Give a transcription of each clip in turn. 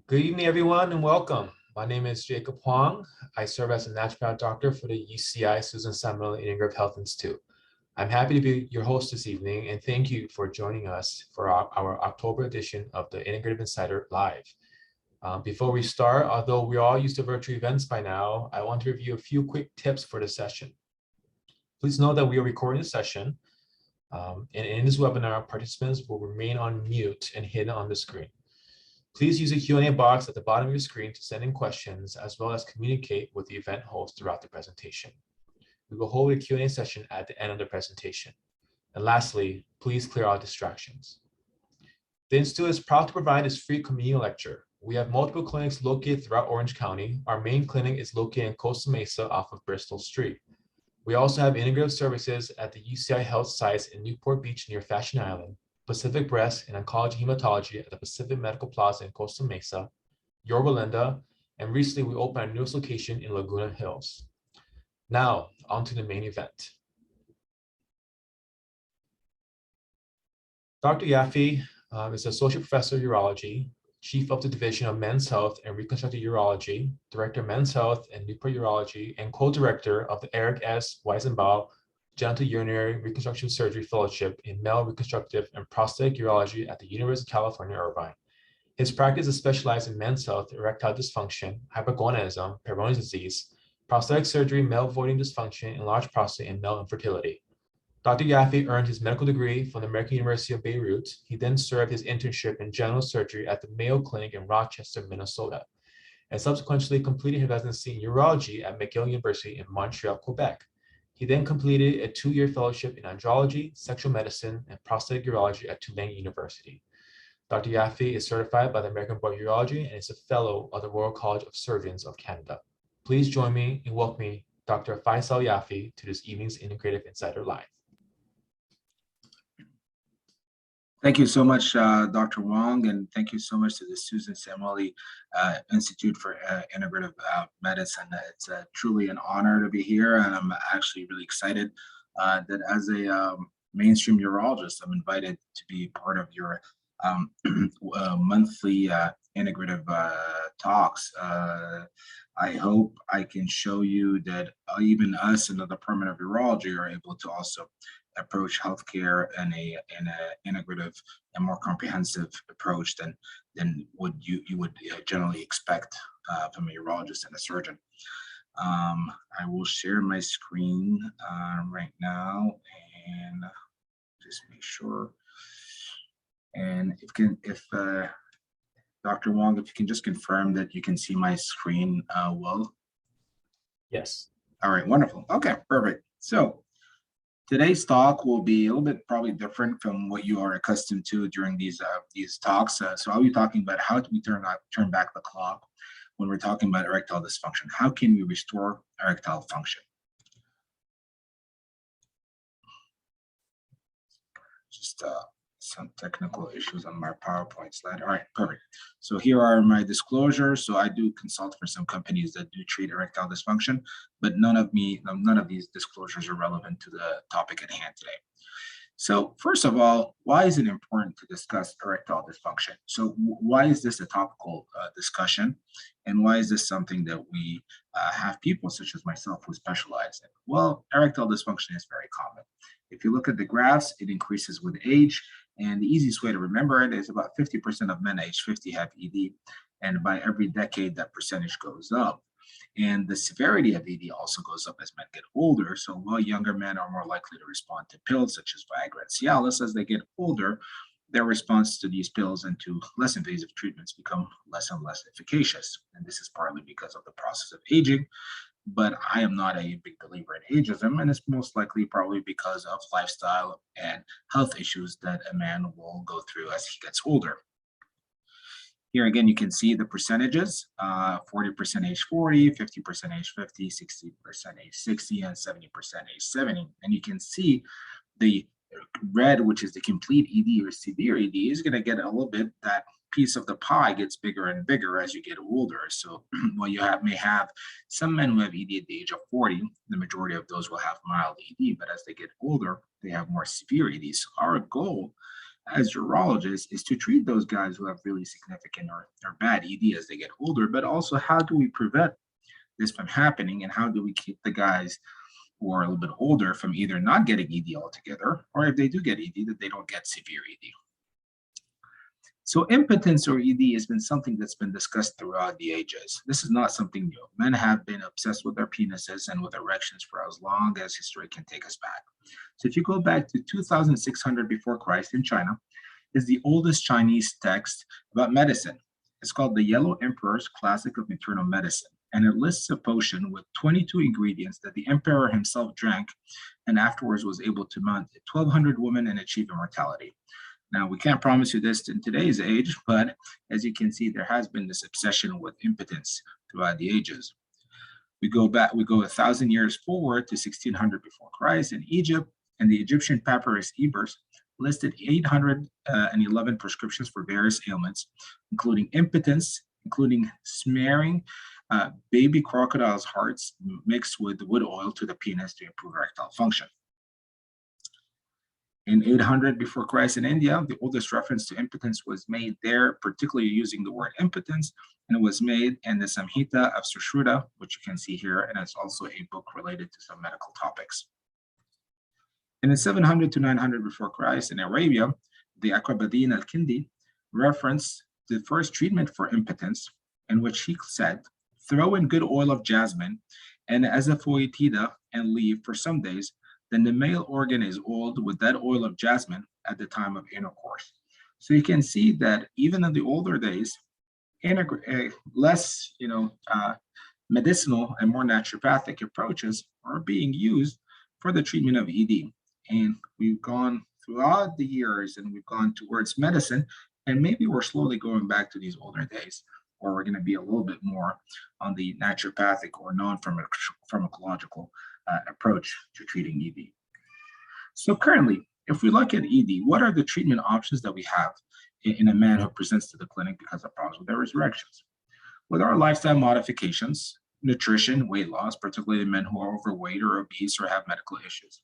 Good evening, everyone, and welcome. My name is Jacob Huang. I serve as a naturopath doctor for the UCI Samueli Integrative Health Institute. I'm happy to be your host this evening, and thank you for joining us for our October edition of the Integrative Insider Live. Before we start, although we're all used to virtual events by now, I want to review a few quick tips for the session. Please know that we are recording the session, and in this webinar, participants will remain on mute and hidden on the screen. Please use the Q&A box at the bottom of your screen to send in questions, as well as communicate with the event host throughout the presentation. We will hold a Q&A session at the end of the presentation. And lastly, please clear out distractions. The Institute is proud to provide this free community lecture. We have multiple clinics located throughout Orange County. Our main clinic is located in Costa Mesa off of Bristol Street. We also have integrative services at the UCI Health sites in Newport Beach near Fashion Island, Pacific Breast and Oncology Hematology at the Pacific Medical Plaza in Costa Mesa, Yorba Linda, and recently we opened our newest location in Laguna Hills. Now, on to the main event. Dr. Yafi is Associate Professor of Urology, Chief of the Division of Men's Health and Reconstructive Urology, Director of Men's Health and Newport Urology, and co-director of the Eric S. Weizenbaugh Genitourinary Reconstruction Surgery Fellowship in Male Reconstructive and Prosthetic Urology at the University of California, Irvine. His practice is specialized in men's health, erectile dysfunction, hypogonadism, Peyronie's disease, prosthetic surgery, male voiding dysfunction, enlarged prostate, and male infertility. Dr. Yafi earned his medical degree from the American University of Beirut. He then served his internship in general surgery at the Mayo Clinic in Rochester, Minnesota, and subsequently completed his residency in urology at McGill University in Montreal, Quebec. He then completed a 2-year fellowship in andrology, sexual medicine, and prosthetic urology at Tulane University. Dr. Yafi is certified by the American Board of Urology and is a fellow of the Royal College of Surgeons of Canada. Please join me in welcoming Dr. Faysal Yafi to this evening's Integrative Insider Live. Thank you so much, Dr. Wong, and thank you so much to the Susan Samueli Institute for Integrative Medicine. It's truly an honor to be here, and I'm actually really excited that as a mainstream urologist, I'm invited to be part of your monthly integrative talks. I hope I can show you that even us in the Department of Urology are able to also approach healthcare in a integrative and more comprehensive approach than what you would generally expect from a urologist and a surgeon. I will share my screen right now and just make sure. And if Dr. Wong, if you can just confirm that you can see my screen well. Yes. All right, wonderful. Okay, perfect. So today's talk will be a little bit probably different from what you are accustomed to during these talks. So I'll be talking about how do we turn back the clock when we're talking about erectile dysfunction. How can we restore erectile function? Just some technical issues on my PowerPoint slide. All right, perfect. So here are my disclosures. So I do consult for some companies that do treat erectile dysfunction, but none of these disclosures are relevant to the topic at hand today. So first of all, why is it important to discuss erectile dysfunction? So why is this a topical discussion? And why is this something that we have people such as myself who specialize in? Well, erectile dysfunction is very common. If you look at the graphs, it increases with age. And the easiest way to remember it is about 50% of men age 50 have ED. And by every decade, that percentage goes up. And the severity of ED also goes up as men get older. So while younger men are more likely to respond to pills such as Viagra and Cialis, as they get older, their response to these pills and to less invasive treatments become less and less efficacious. And this is partly because of the process of aging. But I am not a big believer in ageism, and it's most likely probably because of lifestyle and health issues that a man will go through as he gets older. Here again, you can see the percentages, 40% age 40, 50% age 50, 60% age 60, and 70% age 70. And you can see the red, which is the complete ED or severe ED, is going to get a little bit, that piece of the pie gets bigger and bigger as you get older. So while you may have some men who have ED at the age of 40, the majority of those will have mild ED, but as they get older, they have more severe ED. So our goal as urologists is to treat those guys who have really significant or bad ED as they get older, but also how do we prevent this from happening, and how do we keep the guys who are a little bit older from either not getting ED altogether, or if they do get ED, that they don't get severe ED. So impotence or ED has been something that's been discussed throughout the ages. This is not something new. Men have been obsessed with their penises and with erections for as long as history can take us back. So if you go back to 2600 before Christ in China, is the oldest Chinese text about medicine. It's called the Yellow Emperor's Classic of Maternal Medicine, and it lists a potion with 22 ingredients that the emperor himself drank and afterwards was able to mount 1,200 women and achieve immortality. Now, we can't promise you this in today's age, but as you can see, there has been this obsession with impotence throughout the ages. We go 1,000 years forward to 1600 before Christ in Egypt, and the Egyptian papyrus Ebers listed 811 prescriptions for various ailments, including impotence, including smearing baby crocodiles' hearts mixed with wood oil to the penis to improve erectile function. In 800 before Christ in India, the oldest reference to impotence was made there, particularly using the word impotence, and it was made in the Samhita of Sushruta, which you can see here, and it's also a book related to some medical topics. And in 700 to 900 before Christ in Arabia, the Aqrabadin al-Kindi referenced the first treatment for impotence, in which he said, throw in good oil of jasmine and azafoetida and leave for some days, then the male organ is oiled with that oil of jasmine at the time of intercourse. So you can see that even in the older days, less medicinal and more naturopathic approaches are being used for the treatment of ED. And we've gone throughout the years and we've gone towards medicine, and maybe we're slowly going back to these older days, or we're going to be a little bit more on the naturopathic or non-pharmacological approach to treating ED. So currently, if we look at ED, what are the treatment options that we have in a man who presents to the clinic because of problems with their erections? With our lifestyle modifications, nutrition, weight loss, particularly in men who are overweight or obese or have medical issues.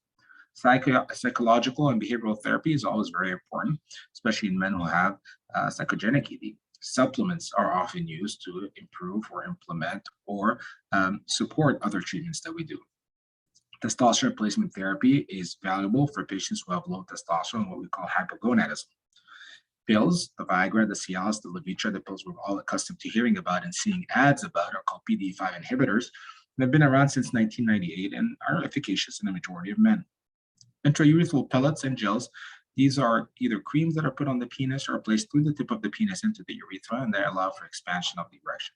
Psychological and behavioral therapy is always very important, especially in men who have psychogenic ED. Supplements are often used to improve or implement or support other treatments that we do. Testosterone replacement therapy is valuable for patients who have low testosterone, what we call hypogonadism. Pills, the Viagra, the Cialis, the Levitra, the pills we're all accustomed to hearing about and seeing ads about are called PDE5 inhibitors, and have been around since 1998 and are efficacious in the majority of men. Intraurethral pellets and gels, these are either creams that are put on the penis or placed through the tip of the penis into the urethra, and they allow for expansion of the erection.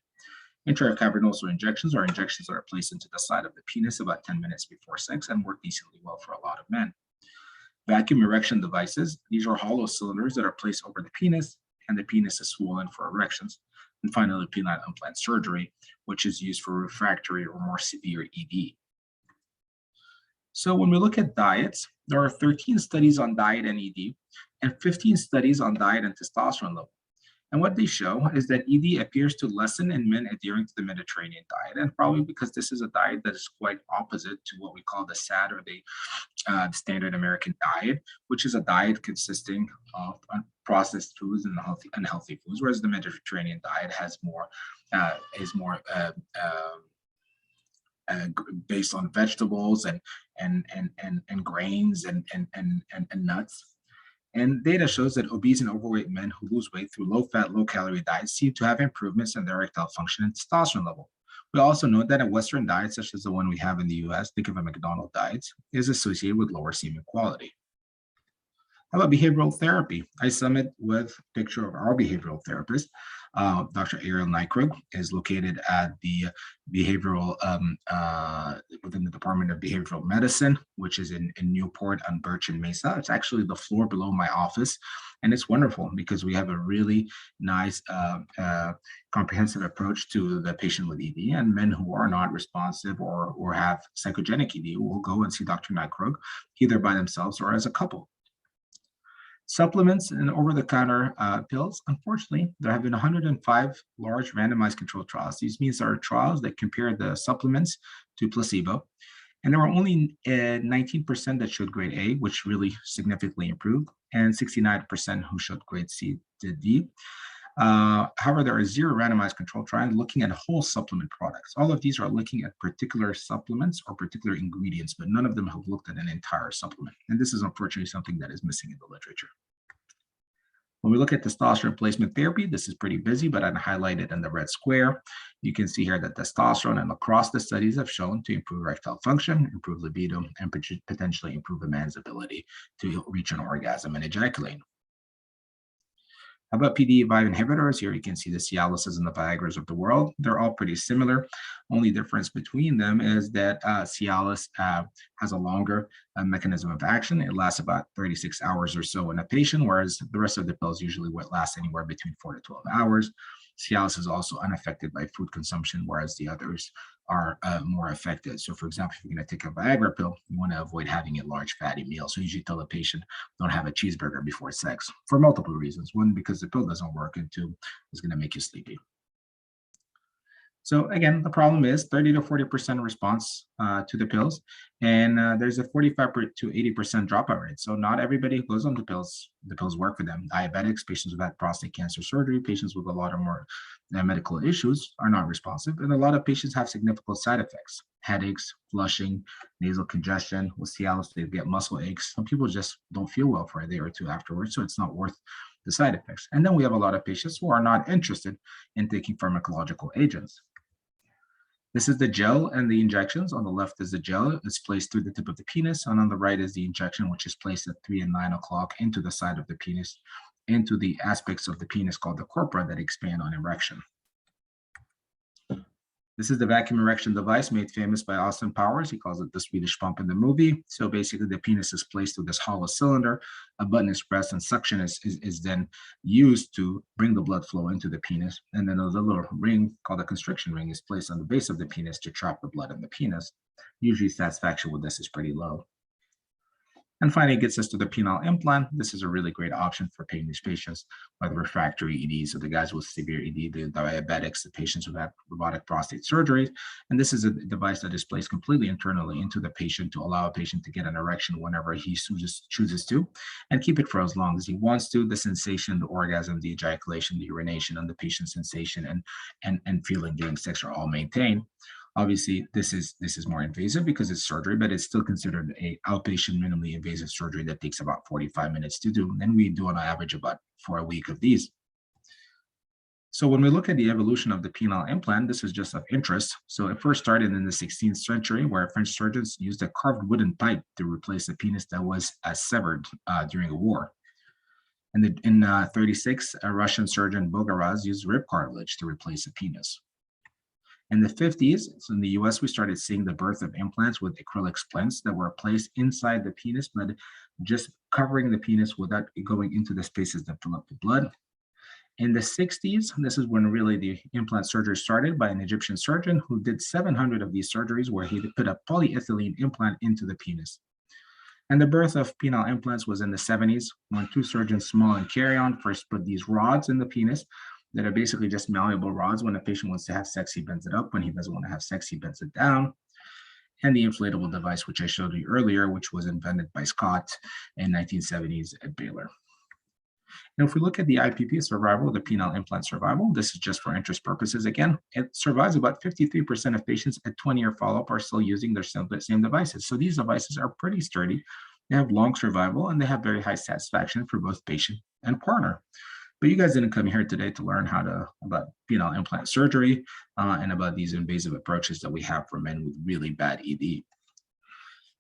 Intracavernosal injections are injections that are placed into the side of the penis about 10 minutes before sex and work decently well for a lot of men. Vacuum erection devices, these are hollow cylinders that are placed over the penis, and the penis is swollen for erections. And finally, penile implant surgery, which is used for refractory or more severe ED. So when we look at diets, there are 13 studies on diet and ED, and 15 studies on diet and testosterone level. And what they show is that ED appears to lessen in men adhering to the Mediterranean diet, and probably because this is a diet that is quite opposite to what we call the SAD, or the standard American diet, which is a diet consisting of processed foods and unhealthy foods, whereas the Mediterranean diet has is more based on vegetables and grains and nuts. And data shows that obese and overweight men who lose weight through low-fat, low-calorie diets seem to have improvements in their erectile function and testosterone level. We also know that a Western diet, such as the one we have in the US, think of a McDonald's diet, is associated with lower semen quality. How about behavioral therapy? I submit with a picture of our behavioral therapist. Dr. Ariel Nykrug is located at the behavioral, within the Department of Behavioral Medicine, which is in Newport on Birch and Mesa. It's actually the floor below my office. And it's wonderful because we have a really nice comprehensive approach to the patient with ED, and men who are not responsive or have psychogenic ED will go and see Dr. Nykrug either by themselves or as a couple. Supplements and over-the-counter pills, unfortunately, there have been 105 large randomized controlled trials. These means there are trials that compare the supplements to placebo, and there were only 19% that showed grade A, which really significantly improved, and 69% who showed grade C to D. However, there are 0 randomized control trials looking at whole supplement products. All of these are looking at particular supplements or particular ingredients, but none of them have looked at an entire supplement. And this is unfortunately something that is missing in the literature. When we look at testosterone replacement therapy, this is pretty busy, but I'd highlight it in the red square. You can see here that testosterone and across the studies have shown to improve erectile function, improve libido, and potentially improve a man's ability to reach an orgasm and ejaculate. How about PDE5 inhibitors? Here you can see the Cialises and the Viagras of the world. They're all pretty similar. Only difference between them is that Cialis has a longer mechanism of action. It lasts about 36 hours or so in a patient, whereas the rest of the pills usually last anywhere between 4 to 12 hours. Cialis is also unaffected by food consumption, whereas the others are more affected. So for example, if you're going to take a Viagra pill, you want to avoid having a large fatty meal. So usually tell the patient, don't have a cheeseburger before sex for multiple reasons. One, because the pill doesn't work, and 2, it's going to make you sleepy. So again, the problem is 30 to 40% response to the pills, and there's a 45 to 80% dropout rate. So not everybody who goes on the pills work for them. Diabetics, patients who've had prostate cancer surgery, patients with a lot of more medical issues are not responsive, and a lot of patients have significant side effects: headaches, flushing, nasal congestion. With Cialis, they get muscle aches. Some people just don't feel well for a day or two afterwards, so it's not worth the side effects. And then we have a lot of patients who are not interested in taking pharmacological agents. This is the gel and the injections. On the left is the gel. It's placed through the tip of the penis. And on the right is the injection, which is placed at 3 and 9 o'clock into the side of the penis, into the aspects of the penis called the corpora that expand on erection. This is the vacuum erection device made famous by Austin Powers. He calls it the Swedish pump in the movie. So basically the penis is placed through this hollow cylinder, a button is pressed, and suction is then used to bring the blood flow into the penis. And then a little ring called a constriction ring is placed on the base of the penis to trap the blood in the penis. Usually satisfaction with this is pretty low. And finally, it gets us to the penile implant. This is a really great option for these patients with refractory ED. So the guys with severe ED, the diabetics, the patients who have robotic prostate surgery. And this is a device that is placed completely internally into the patient to allow a patient to get an erection whenever he chooses to, and keep it for as long as he wants to. The sensation, the orgasm, the ejaculation, the urination, and the patient's sensation and feeling during sex are all maintained. Obviously, this is more invasive because it's surgery, but it's still considered a outpatient minimally invasive surgery that takes about 45 minutes to do. And we do on average about 4 a week of these. So when we look at the evolution of the penile implant, this is just of interest. So it first started in the 16th century, where French surgeons used a carved wooden pipe to replace a penis that was severed during a war. And in 36, a Russian surgeon, Bogaraz, used rib cartilage to replace a penis. In the 50s, so in the US, we started seeing the birth of implants with acrylic splints that were placed inside the penis, but just covering the penis without going into the spaces that fill up with blood. In the 60s, this is when really the implant surgery started by an Egyptian surgeon who did 700 of these surgeries where he put a polyethylene implant into the penis. And the birth of penile implants was in the 70s when 2 surgeons, Small and Carrion, first put these rods in the penis that are basically just malleable rods. When a patient wants to have sex, he bends it up. When he doesn't want to have sex, he bends it down. And the inflatable device, which I showed you earlier, which was invented by Scott in 1970s at Baylor. And if we look at the IPP survival, the penile implant survival, this is just for interest purposes. Again, it survives about 53% of patients at 20-year follow-up are still using their same devices. So these devices are pretty sturdy. They have long survival, and they have very high satisfaction for both patient and partner. But you guys didn't come here today to learn about penile implant surgery and about these invasive approaches that we have for men with really bad ED.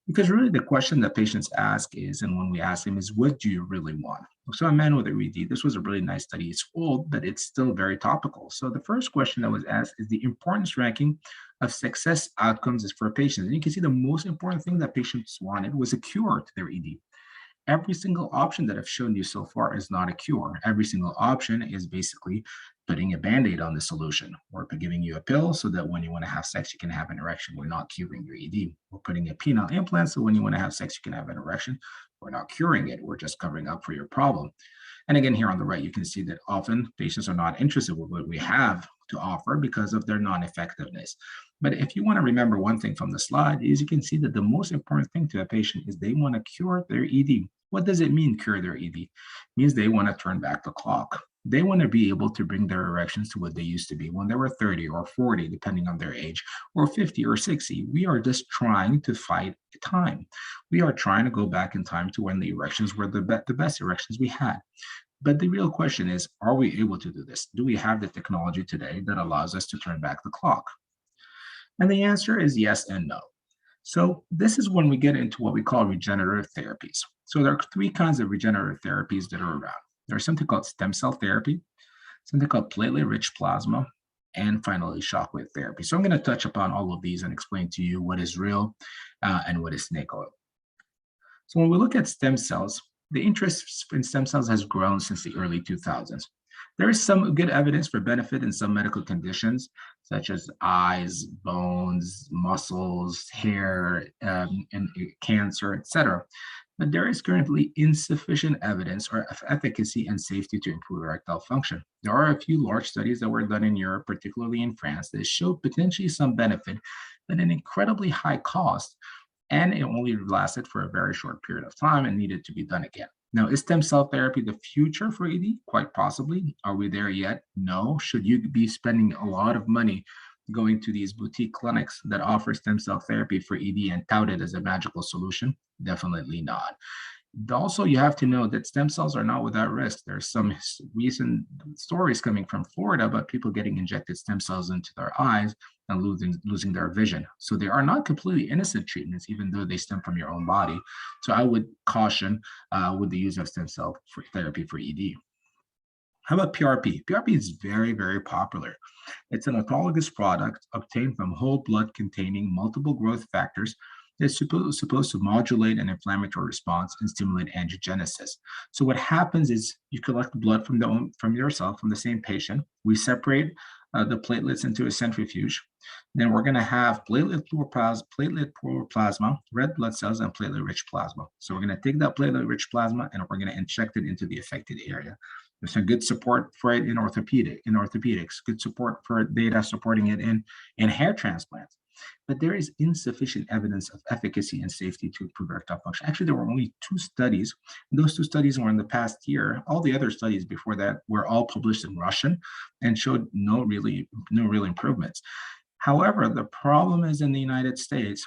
Because really the question that patients ask is, and when we ask them, is what do you really want? So a man with a ED, this was a really nice study. It's old, but it's still very topical. So the first question that was asked is the importance ranking of success outcomes is for patients. And you can see the most important thing that patients wanted was a cure to their ED. Every single option that I've shown you so far is not a cure. Every single option is basically putting a Band-Aid on the solution. We're giving you a pill so that when you want to have sex, you can have an erection. We're not curing your ED. We're putting a penile implant so when you want to have sex, you can have an erection. We're not curing it. We're just covering up for your problem. And again, here on the right, you can see that often patients are not interested with what we have to offer because of their non-effectiveness. But if you want to remember one thing from the slide is you can see that the most important thing to a patient is they want to cure their ED. What does it mean, cure their ED? It means they want to turn back the clock. They want to be able to bring their erections to what they used to be when they were 30 or 40, depending on their age, or 50 or 60. We are just trying to fight time. We are trying to go back in time to when the erections were the best erections we had. But the real question is, are we able to do this? Do we have the technology today that allows us to turn back the clock? And the answer is yes and no. So this is when we get into what we call regenerative therapies. So there are three kinds of regenerative therapies that are around. There's something called stem cell therapy, something called platelet-rich plasma, and finally shockwave therapy. So I'm going to touch upon all of these and explain to you what is real and what is snake oil. So when we look at stem cells, the interest in stem cells has grown since the early 2000s. There is some good evidence for benefit in some medical conditions, such as eyes, bones, muscles, hair, and cancer, etc. But there is currently insufficient evidence or efficacy and safety to improve erectile function. There are a few large studies that were done in Europe, particularly in France, that showed potentially some benefit, but an incredibly high cost, and it only lasted for a very short period of time and needed to be done again. Now, is stem cell therapy the future for ED? Quite possibly. Are we there yet? No. Should you be spending a lot of money going to these boutique clinics that offer stem cell therapy for ED and tout it as a magical solution? Definitely not. Also, you have to know that stem cells are not without risk. There's some recent stories coming from Florida about people getting injected stem cells into their eyes and losing their vision. So they are not completely innocent treatments, even though they stem from your own body. So I would caution with the use of stem cell therapy for ED. How about PRP? PRP is very, very popular. It's an autologous product obtained from whole blood containing multiple growth factors that's supposed to modulate an inflammatory response and stimulate angiogenesis. So what happens is you collect blood from yourself, from the same patient. We separate the platelets into a centrifuge. Then we're going to have platelet-poor plasma, red blood cells, and platelet-rich plasma. So we're going to take that platelet-rich plasma and we're going to inject it into the affected area. There's some good support for it in orthopedics, good support for data supporting it in hair transplants. But there is insufficient evidence of efficacy and safety to improve erectile function. Actually, there were only 2 studies, and those 2 studies were in the past year. All the other studies before that were all published in Russian and showed no real improvements. However, the problem is in the United States,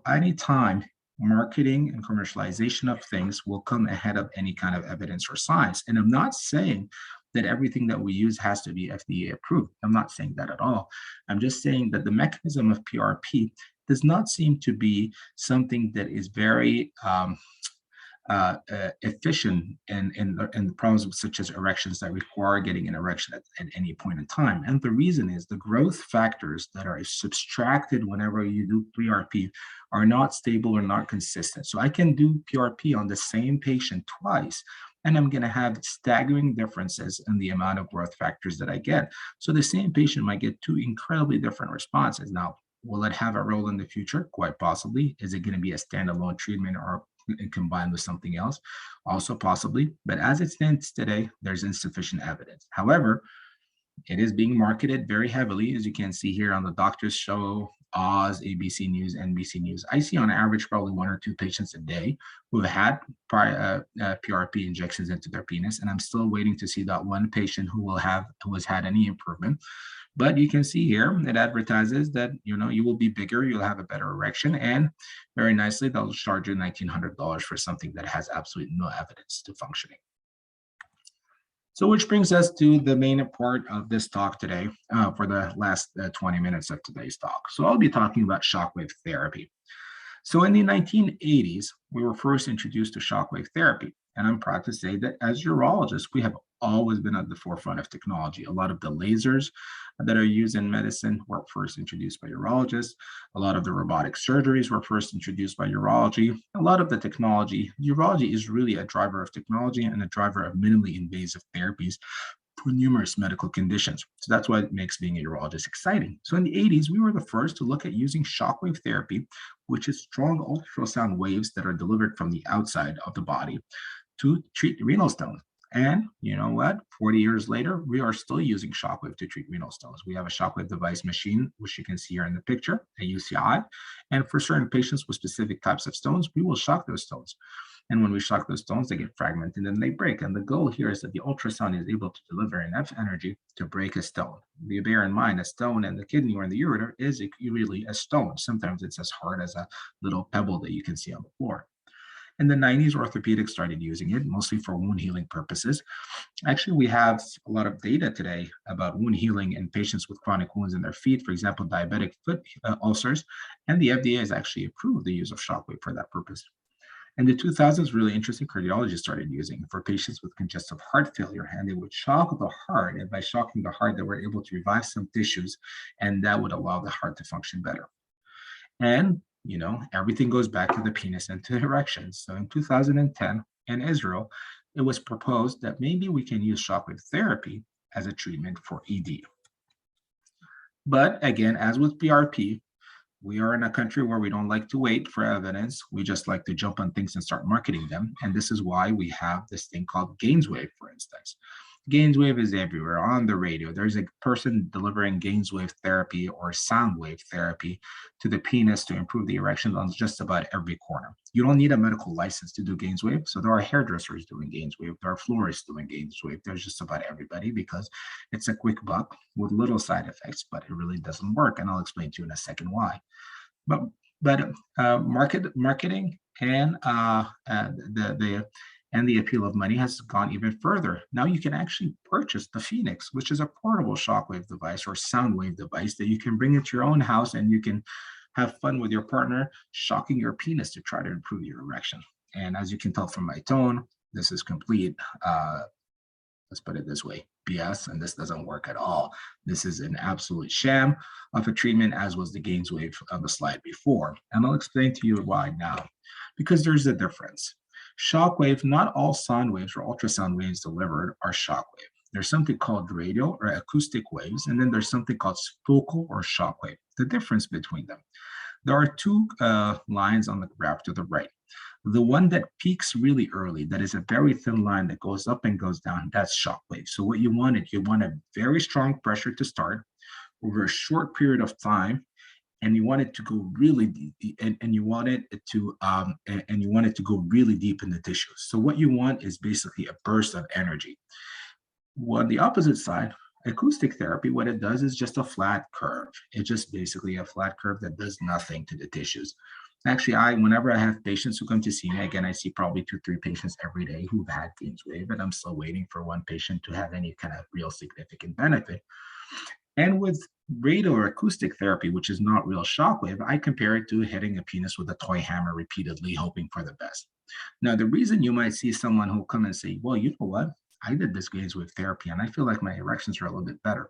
anytime marketing and commercialization of things will come ahead of any kind of evidence or science. And I'm not saying that everything that we use has to be FDA approved. I'm not saying that at all. I'm just saying that the mechanism of PRP does not seem to be something that is very efficient in problems such as erections that require getting an erection at any point in time. And the reason is the growth factors that are subtracted whenever you do PRP are not stable or not consistent. So I can do PRP on the same patient twice, and I'm going to have staggering differences in the amount of growth factors that I get. So the same patient might get 2 incredibly different responses. Now, will it have a role in the future? Quite possibly. Is it going to be a standalone treatment or combined with something else? Also possibly. But as it stands today, there's insufficient evidence. However, it is being marketed very heavily, as you can see here on the Doctor's Show, Oz, ABC News, NBC News. I see on average probably 1 or 2 patients a day who have had PRP injections into their penis, and I'm still waiting to see that 1 patient who has had any improvement. But you can see here, it advertises that, you will be bigger, you'll have a better erection, and very nicely, they'll charge you $1,900 for something that has absolutely no evidence to functioning. So which brings us to the main part of this talk today for the last 20 minutes of today's talk. So I'll be talking about shockwave therapy. So in the 1980s, we were first introduced to shockwave therapy. And I'm proud to say that as urologists, we have always been at the forefront of technology. A lot of the lasers that are used in medicine were first introduced by urologists. A lot of the robotic surgeries were first introduced by urology. A lot of the urology is really a driver of technology and a driver of minimally invasive therapies for numerous medical conditions. So that's what makes being a urologist exciting. So in the 80s, we were the first to look at using shockwave therapy, which is strong ultrasound waves that are delivered from the outside of the body to treat renal stones. And you know what? 40 years later, we are still using shockwave to treat renal stones. We have a shockwave device machine, which you can see here in the picture, a UCI. And for certain patients with specific types of stones, we will shock those stones. And when we shock those stones, they get fragmented and then they break. And the goal here is that the ultrasound is able to deliver enough energy to break a stone. You bear in mind, a stone in the kidney or in the ureter is really a stone. Sometimes it's as hard as a little pebble that you can see on the floor. In the 90s, orthopedics started using it mostly for wound healing purposes. Actually, we have a lot of data today about wound healing in patients with chronic wounds in their feet, for example, diabetic foot ulcers, and the FDA has actually approved the use of Shockwave for that purpose. In the 2000s, really interesting, cardiologists started using it for patients with congestive heart failure, and they would shock the heart, and by shocking the heart, they were able to revive some tissues, and that would allow the heart to function better. And, everything goes back to the penis and to erections. So in 2010, in Israel, it was proposed that maybe we can use shockwave therapy as a treatment for ED. But again, as with PRP, we are in a country where we don't like to wait for evidence. We just like to jump on things and start marketing them. And this is why we have this thing called Gainswave, for instance. Gainswave is everywhere on the radio. There's a person delivering Gainswave therapy or sound wave therapy to the penis to improve the erection on just about every corner. You don't need a medical license to do Gainswave. So there are hairdressers doing Gainswave. There are florists doing Gainswave. There's just about everybody because it's a quick buck with little side effects, but it really doesn't work. And I'll explain to you in a second why. But marketing and the appeal of money has gone even further. Now you can actually purchase the Phoenix, which is a portable shockwave device or sound wave device that you can bring into your own house and you can have fun with your partner, shocking your penis to try to improve your erection. And as you can tell from my tone, this is complete, let's put it this way, BS, and this doesn't work at all. This is an absolute sham of a treatment, as was the Gainswave on the slide before. And I'll explain to you why now, because there's a difference. Shockwave, not all sound waves or ultrasound waves delivered are shockwave. There's something called radial or acoustic waves, and then there's something called focal or shockwave. The difference between them. There are two lines on the graph to the right. The one that peaks really early, that is a very thin line that goes up and goes down, that's shockwave. So what you want a very strong pressure to start over a short period of time, and you want it to go really deep, and you want it to go really deep in the tissues. So what you want is basically a burst of energy. Well, on the opposite side, acoustic therapy, what it does is just a flat curve. It's just basically a flat curve that does nothing to the tissues. Actually, whenever I have patients who come to see me, again, I see probably 2-3 patients every day who've had Gainswave, and I'm still waiting for one patient to have any kind of real significant benefit. And with radial or acoustic therapy, which is not real shockwave, I compare it to hitting a penis with a toy hammer repeatedly, hoping for the best. Now, the reason you might see someone who'll come and say, well, you know what? I did this Gainswave therapy, and I feel like my erections are a little bit better.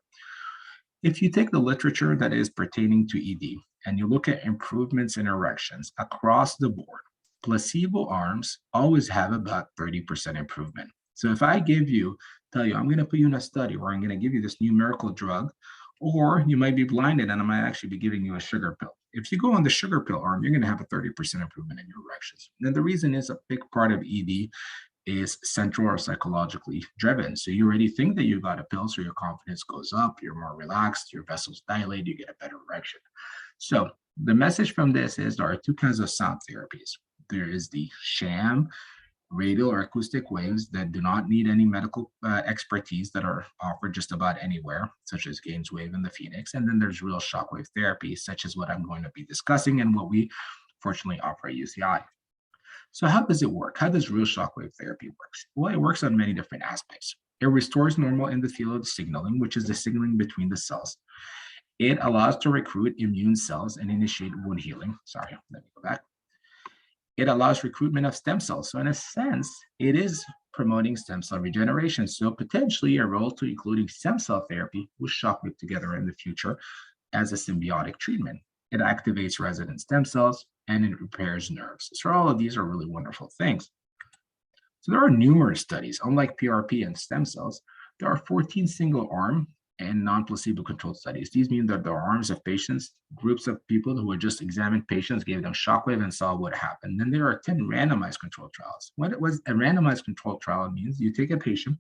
If you take the literature that is pertaining to ED and you look at improvements in erections across the board, placebo arms always have about 30% improvement. So if I tell you, I'm going to put you in a study or I'm going to give you this new miracle drug, or you might be blinded and I might actually be giving you a sugar pill. If you go on the sugar pill arm, you're going to have a 30% improvement in your erections. And the reason is a big part of ED is central or psychologically driven. So you already think that you got a pill, so your confidence goes up, you're more relaxed, your vessels dilate, you get a better erection. So the message from this is there are two kinds of sound therapies. There is the sham radial or acoustic waves that do not need any medical expertise that are offered just about anywhere, such as Gainswave and the Phoenix. And then there's real shockwave therapy, such as what I'm going to be discussing and what we fortunately offer at UCI. So how does it work? How does real shockwave therapy work? Well, it works on many different aspects. It restores normal endothelial signaling, which is the signaling between the cells. It allows to recruit immune cells and initiate wound healing. Sorry, let me go back. It allows recruitment of stem cells. So in a sense, it is promoting stem cell regeneration. So potentially a role to including stem cell therapy with shockwave together in the future as a symbiotic treatment. It activates resident stem cells and it repairs nerves. So all of these are really wonderful things. So there are numerous studies. Unlike PRP and stem cells, there are 14 single arm and non-placebo controlled studies. These mean that there are arms of patients, groups of people who had just examined patients, gave them shockwave and saw what happened. Then there are 10 randomized controlled trials. What was a randomized controlled trial means you take a patient,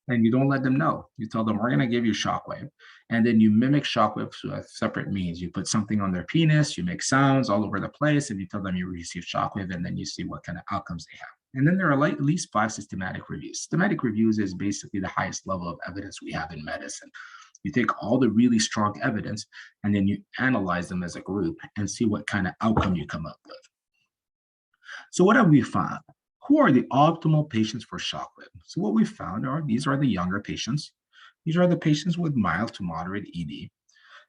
And you don't let them know. You tell them, we're going to give you shockwave. And then you mimic shockwave with separate means. You put something on their penis, you make sounds all over the place, and you tell them you receive shockwave, and then you see what kind of outcomes they have. And then there are at least 5 systematic reviews. Systematic reviews is basically the highest level of evidence we have in medicine. You take all the really strong evidence, and then you analyze them as a group and see what kind of outcome you come up with. So what have we found? Who are the optimal patients for shockwave? So what we found are these are the younger patients. These are the patients with mild to moderate ED.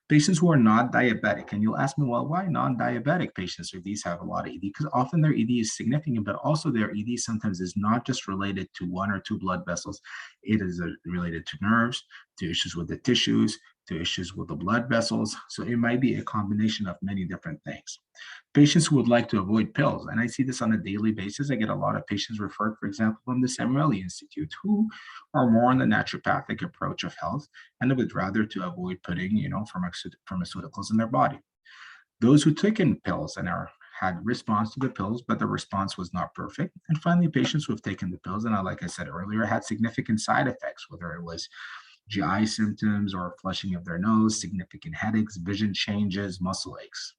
Patients who are not diabetic. And you'll ask me, well, why non-diabetic patients if these have a lot of ED? Because often their ED is significant, but also their ED sometimes is not just related to 1 or 2 blood vessels. It is related to nerves, to issues with the tissues, to issues with the blood vessels. So it might be a combination of many different things. Patients who would like to avoid pills, and I see this on a daily basis. I get a lot of patients referred, for example, from the Samueli-Institute, who are more on the naturopathic approach of health and would rather to avoid putting, pharmaceuticals in their body. Those who took in pills and had response to the pills, but the response was not perfect. And finally, patients who have taken the pills and, like I said earlier, had significant side effects, whether it was GI symptoms or flushing of their nose, significant headaches, vision changes, muscle aches.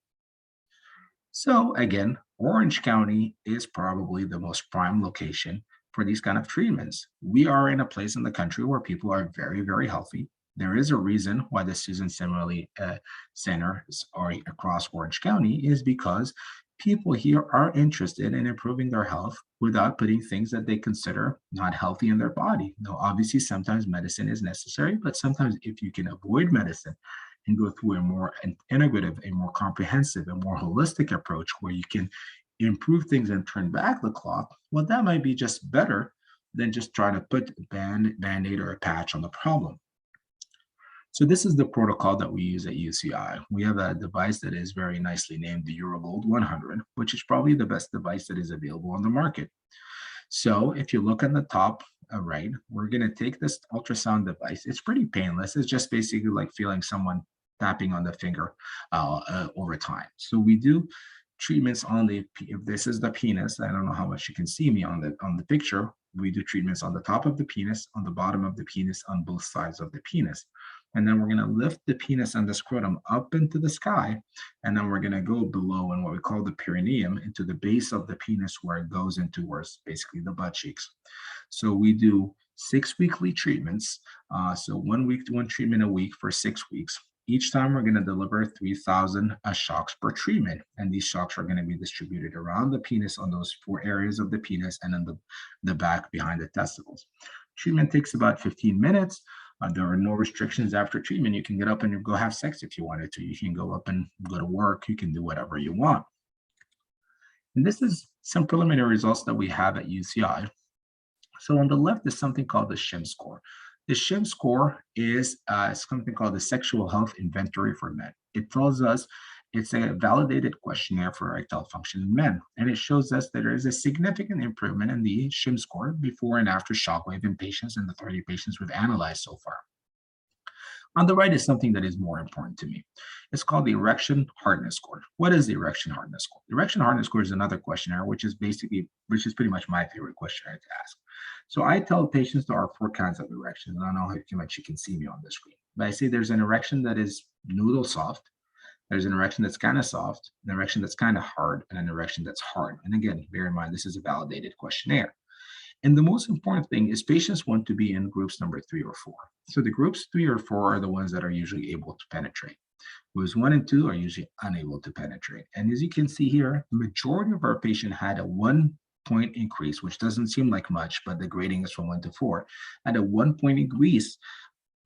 So again, Orange County is probably the most prime location for these kind of treatments. We are in a place in the country where people are very, very healthy. There is a reason why the Susan Samueli centers are across Orange County is because people here are interested in improving their health without putting things that they consider not healthy in their body. Now, obviously, sometimes medicine is necessary, but sometimes if you can avoid medicine and go through a more integrative, a more comprehensive, a more holistic approach where you can improve things and turn back the clock, well, that might be just better than just trying to put a band-aid or a patch on the problem. So this is the protocol that we use at UCI. We have a device that is very nicely named the Eurogold 100, which is probably the best device that is available on the market. So if you look on the top right, we're going to take this ultrasound device. It's pretty painless. It's just basically like feeling someone tapping on the finger over time. So we do treatments on the, if this is the penis, I don't know how much you can see me on the picture. We do treatments on the top of the penis, on the bottom of the penis, on both sides of the penis. And then we're going to lift the penis and the scrotum up into the sky. And then we're going to go below in what we call the perineum into the base of the penis where it goes into where it's basically the butt cheeks. So we do 6 weekly treatments. So 1 week, 1 treatment a week for 6 weeks. Each time we're going to deliver 3,000 shocks per treatment. And these shocks are going to be distributed around the penis on those 4 areas of the penis and then the back behind the testicles. Treatment takes about 15 minutes. There are no restrictions after treatment. You can get up and go have sex if you wanted to. You can go up and go to work. You can do whatever you want. And this is some preliminary results that we have at UCI. So on the left is something called the SHIM score. The SHIM score is something called the Sexual Health Inventory for Men. It tells us it's a validated questionnaire for erectile function in men, and it shows us that there is a significant improvement in the SHIM score before and after shockwave in patients in the 30 patients we've analyzed so far. On the right is something that is more important to me. It's called the Erection Hardness Score. What is the Erection Hardness Score? The Erection Hardness Score is another questionnaire, which is pretty much my favorite questionnaire to ask. So I tell patients there are 4 kinds of erections. I don't know how much you can see me on the screen, but I say there's an erection that is noodle soft. There's an erection that's kind of soft, an erection that's kind of hard, and an erection that's hard. And again, bear in mind, this is a validated questionnaire. And the most important thing is patients want to be in groups number 3 or 4. So the groups 3 or 4 are the ones that are usually able to penetrate. Groups 1 and 2 are usually unable to penetrate. And as you can see here, the majority of our patients had a 1-point increase, which doesn't seem like much, but the grading is from 1 to 4, at a 1-point increase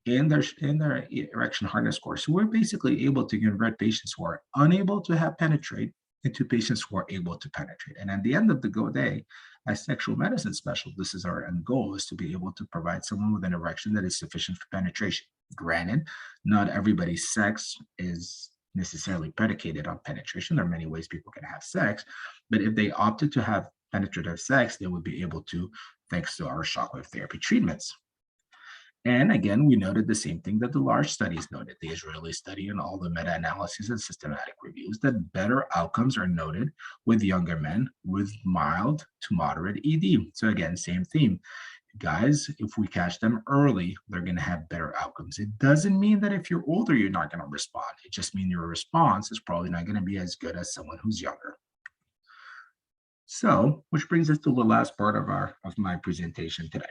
in their erection hardness score. So we're basically able to convert patients who are unable to have penetrate into patients who are able to penetrate. And at the end of the day, as sexual medicine specialists, this is our end goal, is to be able to provide someone with an erection that is sufficient for penetration. Granted, not everybody's sex is necessarily predicated on penetration. There are many ways people can have sex, but if they opted to have penetrative sex, they would be able to, thanks to our shockwave therapy treatments. And again, we noted the same thing that the large studies noted, the Israeli study and all the meta-analyses and systematic reviews, that better outcomes are noted with younger men with mild to moderate ED. So again, same theme. guys, if we catch them early, they're going to have better outcomes. It doesn't mean that if you're older, you're not going to respond. It just means your response is probably not going to be as good as someone who's younger. So, which brings us to the last part of my presentation today.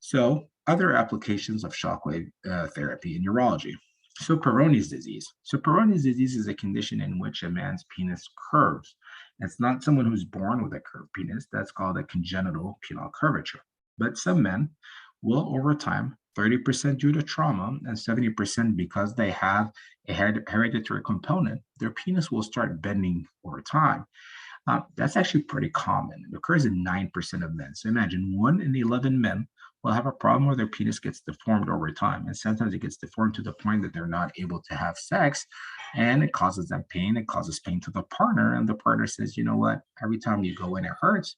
So, other applications of shockwave therapy in urology. So, Peyronie's disease. So, Peyronie's disease is a condition in which a man's penis curves. It's not someone who's born with a curved penis. That's called a congenital penile curvature. But some men will, over time, 30% due to trauma and 70% because they have a hereditary component, their penis will start bending over time. That's actually pretty common. It occurs in 9% of men. So imagine 1 in 11 men will have a problem where their penis gets deformed over time. And sometimes it gets deformed to the point that they're not able to have sex. And it causes them pain. It causes pain to the partner. And the partner says, you know what? Every time you go in, it hurts.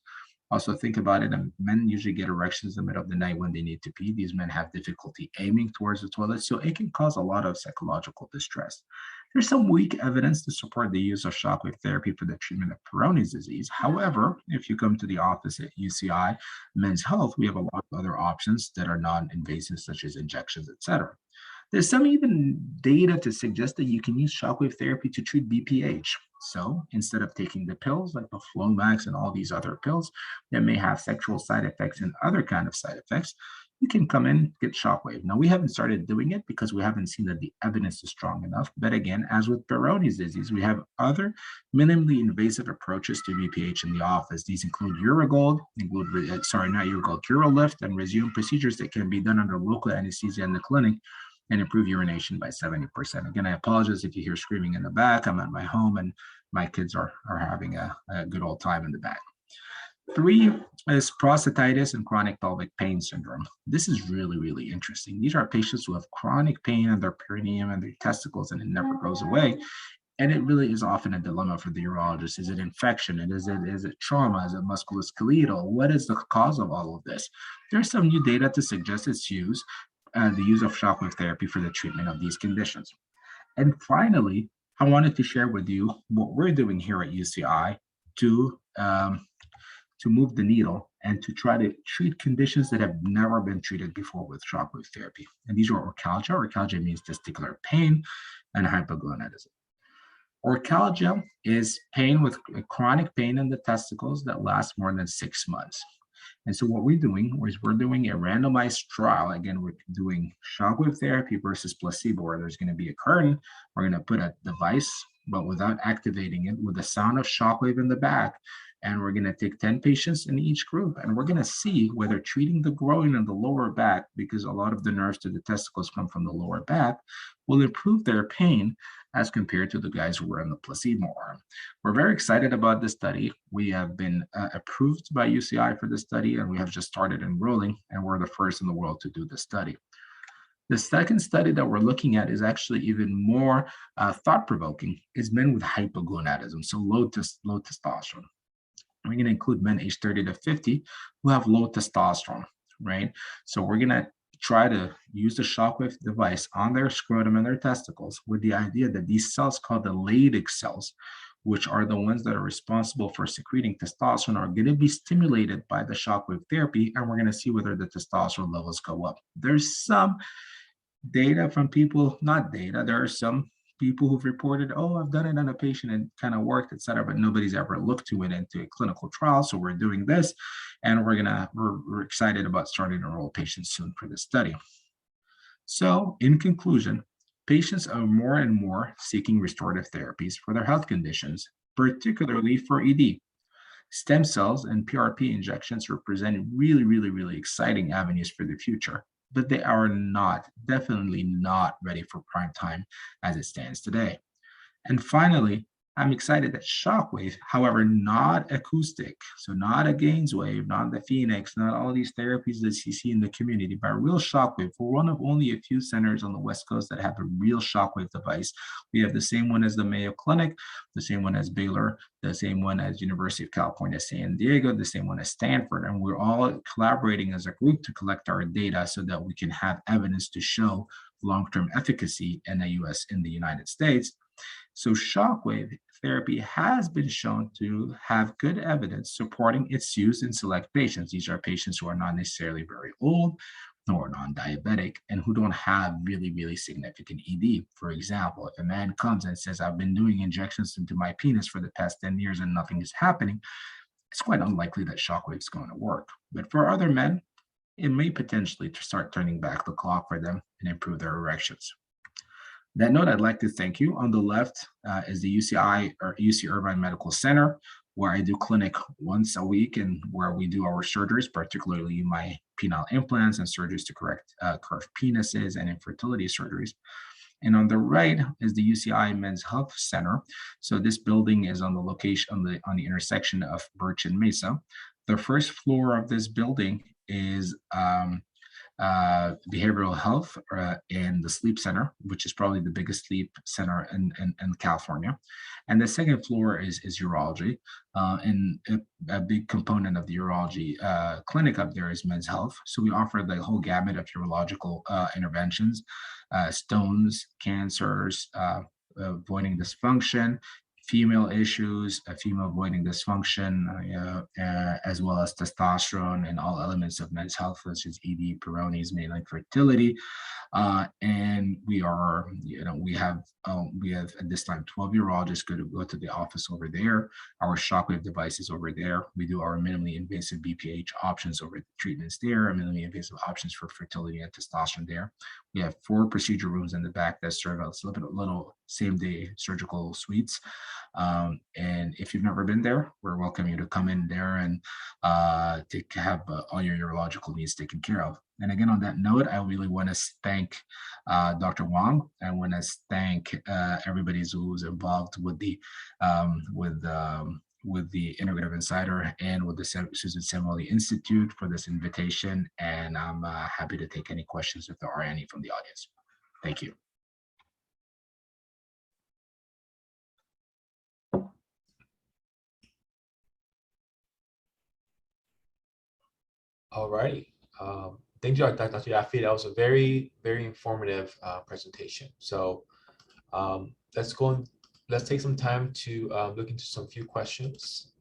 Also, think about it. Men usually get erections in the middle of the night when they need to pee. These men have difficulty aiming towards the toilet. So it can cause a lot of psychological distress. There's some weak evidence to support the use of shockwave therapy for the treatment of Peyronie's disease. However, if you come to the office at UCI Men's Health, we have a lot of other options that are non-invasive, such as injections, etc. There's some even data to suggest that you can use shockwave therapy to treat BPH. So instead of taking the pills like the Flomax and all these other pills that may have sexual side effects and other kind of side effects, you can come in, get shockwave. Now, we haven't started doing it because we haven't seen that the evidence is strong enough. But again, as with Peyronie's disease, we have other minimally invasive approaches to BPH in the office. These include Urigold, Urolift, and Resume procedures that can be done under local anesthesia in the clinic and improve urination by 70%. Again, I apologize if you hear screaming in the back. I'm at my home and my kids are having a good old time in the back. 3 is prostatitis and chronic pelvic pain syndrome. This is really, really interesting. These are patients who have chronic pain in their perineum and their testicles, and it never goes away. And it really is often a dilemma for the urologist. Is it infection? And is it trauma? Is it musculoskeletal? What is the cause of all of this? There's some new data to suggest its use, the use of shockwave therapy for the treatment of these conditions. And finally, I wanted to share with you what we're doing here at UCI to move the needle and to try to treat conditions that have never been treated before with shockwave therapy. And these are orcalgia. Orcalgia means testicular pain, and hypogonadism. Orcalgia is pain with chronic pain in the testicles that lasts more than 6 months. And so what we're doing is we're doing a randomized trial. Again, we're doing shockwave therapy versus placebo, where there's going to be a curtain. We're going to put a device, but without activating it, with the sound of shockwave in the back. And we're going to take 10 patients in each group, and we're going to see whether treating the groin and the lower back, because a lot of the nerves to the testicles come from the lower back, will improve their pain as compared to the guys who were in the placebo arm. We're very excited about this study. We have been approved by UCI for this study, and we have just started enrolling, and we're the first in the world to do this study. The second study that we're looking at is actually even more thought-provoking. It's men with hypogonadism, so low testosterone. We're going to include men aged 30 to 50 who have low testosterone, right? So we're going to try to use the shockwave device on their scrotum and their testicles with the idea that these cells called the Leydig cells, which are the ones that are responsible for secreting testosterone, are going to be stimulated by the shockwave therapy, and we're going to see whether the testosterone levels go up. There's some data from people, not data, there are some people who've reported, oh, I've done it on a patient and kind of worked, et cetera, but nobody's ever looked to it into a clinical trial. So we're doing this, and we're excited about starting to enroll patients soon for this study. So in conclusion, patients are more and more seeking restorative therapies for their health conditions, particularly for ED. Stem cells and PRP injections represent really, really, really exciting avenues for the future, but they are definitely not ready for prime time as it stands today. And finally, I'm excited that Shockwave, however, not acoustic, so not a Gainswave, not the Phoenix, not all these therapies that you see in the community, but real Shockwave. We're one of only a few centers on the West Coast that have a real Shockwave device. We have the same one as the Mayo Clinic, the same one as Baylor, the same one as University of California, San Diego, the same one as Stanford, and we're all collaborating as a group to collect our data so that we can have evidence to show long-term efficacy in the United States. So shockwave therapy has been shown to have good evidence supporting its use in select patients. These are patients who are not necessarily very old, nor non-diabetic, and who don't have really, really significant ED. For example, if a man comes and says, I've been doing injections into my penis for the past 10 years and nothing is happening, it's quite unlikely that shockwave is going to work. But for other men, it may potentially start turning back the clock for them and improve their erections. That note, I'd like to thank you. On the left is the UCI or UC Irvine Medical Center, where I do clinic once a week and where we do our surgeries, particularly my penile implants and surgeries to correct curved penises and infertility surgeries. And on the right is the UCI Men's Health Center. So this building is on the location on the intersection of Birch and Mesa. The first floor of this building is behavioral health and the sleep center, which is probably the biggest sleep center in California. And the second floor is urology. And a big component of the urology clinic up there is men's health. So we offer the whole gamut of urological interventions, stones, cancers, avoiding dysfunction, female issues, female voiding dysfunction, as well as testosterone and all elements of men's health, such as ED, Peyronie's, male infertility. And we have at this time 12 urologists go to the office over there. Our shockwave devices over there. We do our minimally invasive BPH options over the treatments there, minimally invasive options for fertility and testosterone there. We have 4 procedure rooms in the back that serve as little same-day surgical suites. And if you've never been there, we're welcome you to come in there and to have all your urological needs taken care of. And again, on that note, I really want to thank Dr. Wang. I want to thank everybody who's involved with the Integrative Insider and with the Susan samueli.institute for this invitation. And I'm happy to take any questions if there are any from the audience. Thank you. All righty. Thank you, Dr. Yafi. That was a very, very informative presentation. So let's take some time to look into some few questions.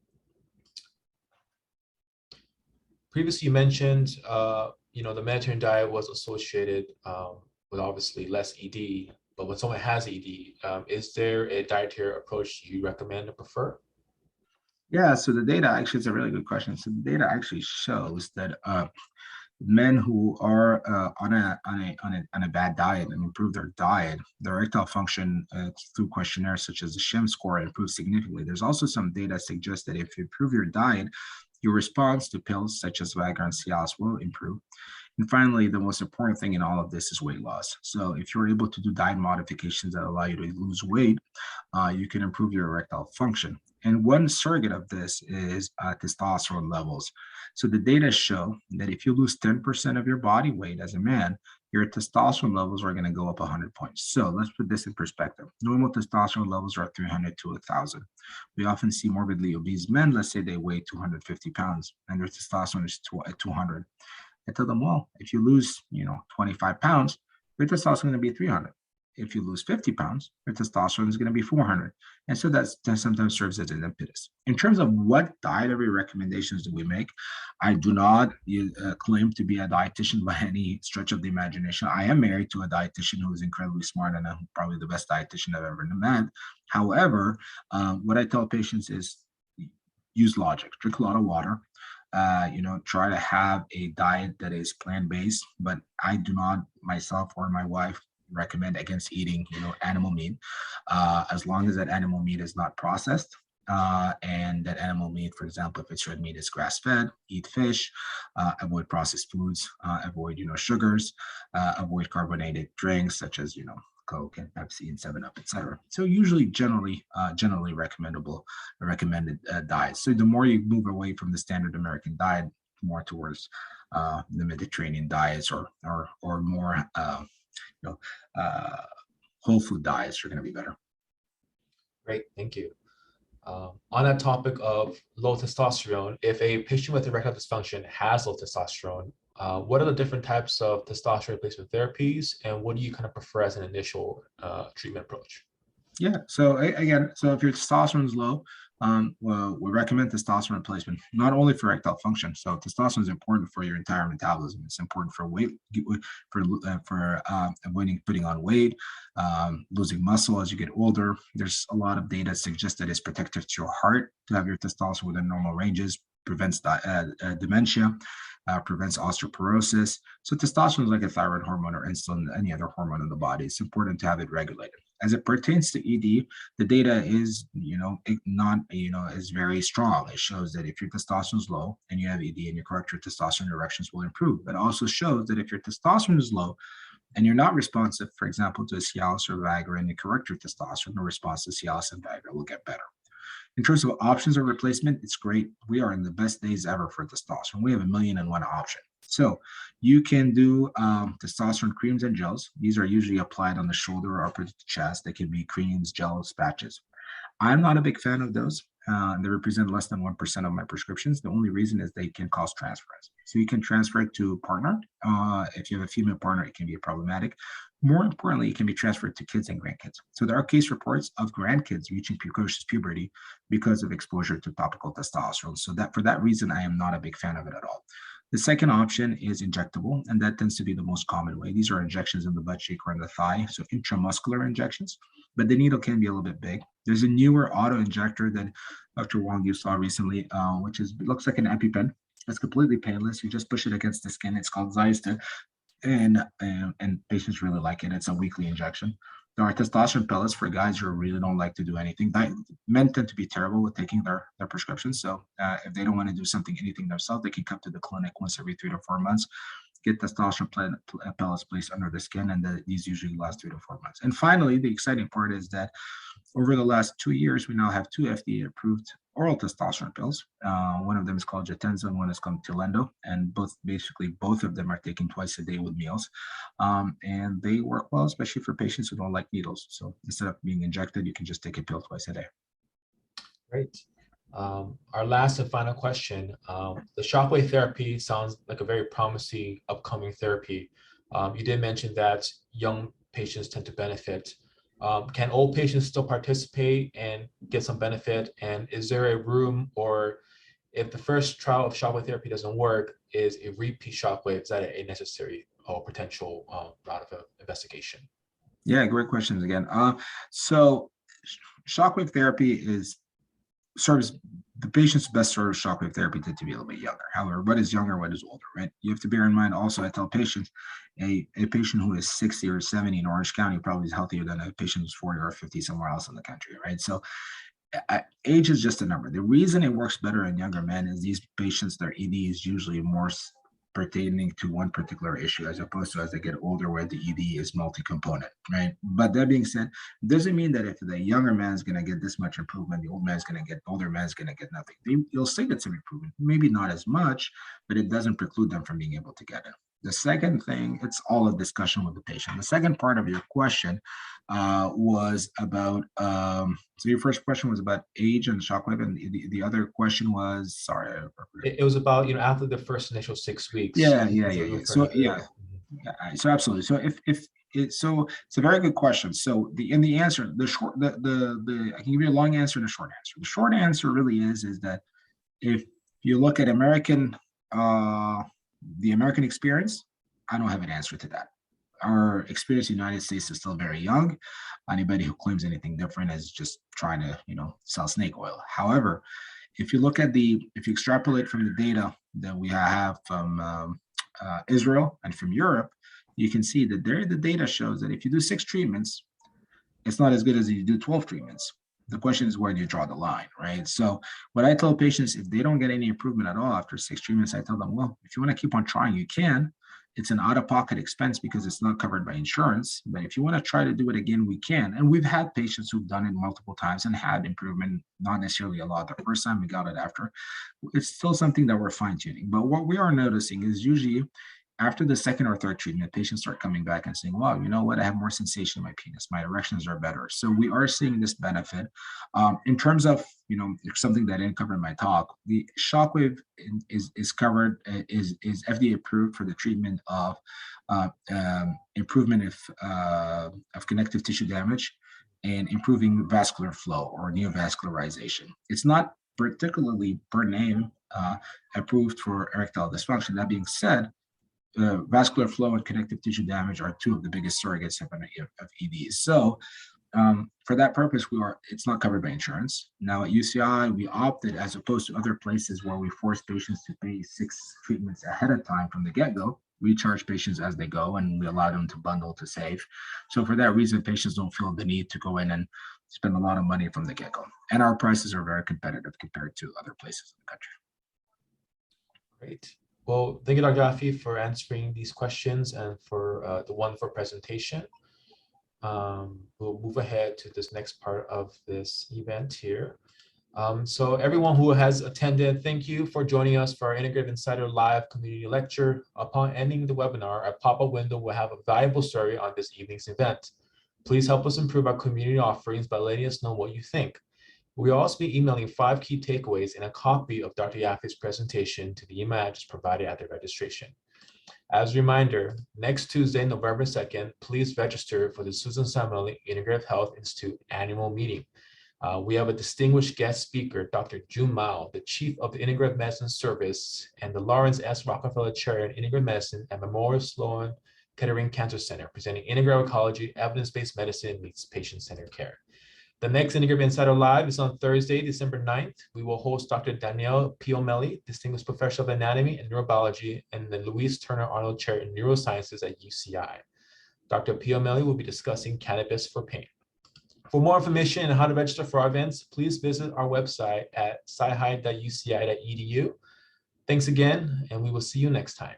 Previously, you mentioned, the Mediterranean diet was associated with obviously less ED, but when someone has ED, is there a dietary approach you recommend or prefer? Yeah, so the data actually is a really good question. So the data actually shows that men who are on a bad diet and improve their diet, their erectile function through questionnaires such as the SHIM score improves significantly. There's also some data suggests that if you improve your diet, your response to pills such as Viagra and Cialis will improve. And finally, the most important thing in all of this is weight loss. So if you're able to do diet modifications that allow you to lose weight, you can improve your erectile function. And one surrogate of this is testosterone levels. So the data show that if you lose 10% of your body weight as a man, your testosterone levels are going to go up 100 points. So let's put this in perspective. Normal testosterone levels are 300 to 1,000. We often see morbidly obese men, let's say they weigh 250 pounds, and their testosterone is at 200. I tell them, well, if you lose, 25 pounds, your testosterone is going to be 300. If you lose 50 pounds, your testosterone is going to be 400. And so that sometimes serves as an impetus. In terms of what dietary recommendations do we make, I do not claim to be a dietitian by any stretch of the imagination. I am married to a dietitian who is incredibly smart and probably the best dietitian I've ever met. However, what I tell patients is use logic, drink a lot of water. Try to have a diet that is plant-based, but I do not myself or my wife recommend against eating, animal meat, as long as that animal meat is not processed. And that animal meat, for example, if it's red meat, is grass-fed, eat fish, avoid processed foods, avoid, sugars, avoid carbonated drinks such as, Coke and Pepsi and 7-Up, etc. So usually generally recommended diets. So the more you move away from the standard American diet, more towards the Mediterranean diets or more whole food diets are going to be better. Great, thank you. On that topic of low testosterone, if a patient with erectile dysfunction has low testosterone, what are the different types of testosterone replacement therapies, and what do you kind of prefer as an initial treatment approach? Yeah. So again, so if your testosterone is low, well, we recommend testosterone replacement, not only for erectile function. So testosterone is important for your entire metabolism. It's important for weight, for avoiding putting on weight, losing muscle as you get older. There's a lot of data that suggests that it's protective to your heart to have your testosterone within normal ranges, prevents dementia, prevents osteoporosis. So testosterone is like a thyroid hormone or insulin, any other hormone in the body. It's important to have it regulated. As it pertains to ED, the data is, is very strong. It shows that if your testosterone is low and you have ED and you correct your testosterone, erections will improve. It also shows that if your testosterone is low and you're not responsive, for example, to a Cialis or Viagra, and you correct your testosterone, the response to Cialis and Viagra will get better. In terms of options of replacement, it's great. We are in the best days ever for testosterone. We have 1,000,001 option. So you can do testosterone creams and gels. These are usually applied on the shoulder or upper chest. They can be creams, gels, patches. I'm not a big fan of those. They represent less than 1% of my prescriptions. The only reason is they can cause transference. So you can transfer it to a partner. If you have a female partner, it can be problematic. More importantly, it can be transferred to kids and grandkids. So there are case reports of grandkids reaching precocious puberty because of exposure to topical testosterone. So that for that reason, I am not a big fan of it at all. The second option is injectable, and that tends to be the most common way. These are injections in the butt cheek or in the thigh, so intramuscular injections, but the needle can be a little bit big. There's a newer auto injector that Dr. Wong you saw recently, which looks like an EpiPen. It's completely painless. You just push it against the skin. It's called Zysta, and patients really like it. It's a weekly injection. There are testosterone pellets for guys who really don't like to do anything. Men tend to be terrible with taking their prescriptions. So if they don't want to do anything themselves, they can come to the clinic once every 3 to 4 months, get testosterone pellets placed under the skin, and these usually last 3 to 4 months. And finally, the exciting part is that over the last 2 years, we now have 2 FDA-approved oral testosterone pills. One of them is called Jatenza, and one is called Tilendo, and both of them are taken twice a day with meals, and they work well, especially for patients who don't like needles. So instead of being injected, you can just take a pill twice a day. Great. Our last and final question. The shockwave therapy sounds like a very promising upcoming therapy. You did mention that young patients tend to benefit. Can old patients still participate and get some benefit? And is there a room, or if the first trial of shockwave therapy doesn't work, is a repeat shockwave, is that a necessary or potential route of investigation? Yeah, great questions again. So shockwave therapy serves the patients best serves shockwave therapy to be a little bit younger. However, what is younger, what is older, right? You have to bear in mind also, I tell patients, a patient who is 60 or 70 in Orange County probably is healthier than a patient who's 40 or 50 somewhere else in the country, right? So age is just a number. The reason it works better in younger men is these patients, their ED is usually more pertaining to one particular issue, as opposed to as they get older, where the ED is multi-component, right? But that being said, it doesn't mean that if the younger man is going to get this much improvement, the older man is going to get nothing. You'll still get some improvement, maybe not as much, but it doesn't preclude them from being able to get it. The second thing, it's all a discussion with the patient. The second part of your question was about, so your first question was about age and shockwave, and the other question was, sorry. It was about, after the first initial 6 weeks. Yeah. So so absolutely. So so it's a very good question. So the answer, I can give you a long answer and a short answer. The short answer really is that if you look at the American experience, I don't have an answer to that. Our experience in the United States is still very young. Anybody who claims anything different is just trying to, sell snake oil. However, if you extrapolate from the data that we have from Israel and from Europe, you can see that the data shows that if you do 6 treatments, it's not as good as if you do 12 treatments. The question is, where do you draw the line, right? So what I tell patients, if they don't get any improvement at all after 6 treatments, I tell them, well, if you want to keep on trying, you can. It's an out-of-pocket expense because it's not covered by insurance. But if you want to try to do it again, we can. And we've had patients who've done it multiple times and had improvement, not necessarily a lot the first time, we got it after. It's still something that we're fine-tuning. But what we are noticing is usually after the second or third treatment, patients start coming back and saying, wow, you know what? I have more sensation in my penis. My erections are better. So we are seeing this benefit. In terms of, something that I didn't cover in my talk, the shockwave is covered, is FDA approved for the treatment of improvement of connective tissue damage and improving vascular flow or neovascularization. It's not particularly per name approved for erectile dysfunction. That being said, vascular flow and connective tissue damage are two of the biggest surrogates of EDs. So for that purpose, it's not covered by insurance. Now at UCI, we opted, as opposed to other places where we force patients to pay 6 treatments ahead of time from the get-go, we charge patients as they go, and we allow them to bundle to save. So for that reason, patients don't feel the need to go in and spend a lot of money from the get-go. And our prices are very competitive compared to other places in the country. Great. Well, thank you, Dr. Yafi, for answering these questions and for the wonderful presentation. We'll move ahead to this next part of this event here. So everyone who has attended, thank you for joining us for our Integrative Insider Live community lecture. Upon ending the webinar, a pop-up window will have a valuable story on this evening's event. Please help us improve our community offerings by letting us know what you think. We'll also be emailing 5 key takeaways and a copy of Dr. Yafi's presentation to the email address provided at the registration. As a reminder, next Tuesday, November 2nd, please register for the Susan Samueli Integrative Health Institute annual meeting. We have a distinguished guest speaker, Dr. Jun Mao, the Chief of the Integrative Medicine Service and the Lawrence S. Rockefeller Chair in Integrative Medicine at Memorial Sloan Kettering Cancer Center, presenting integrative oncology, evidence-based medicine meets patient-centered care. The next Integrative Insider Live is on Thursday, December 9th. We will host Dr. Danielle Piomelli, Distinguished Professor of Anatomy and Neurobiology, and the Louise Turner Arnold Chair in Neurosciences at UCI. Dr. Piomelli will be discussing cannabis for pain. For more information on how to register for our events, please visit our website at scihi.uci.edu. Thanks again, and we will see you next time.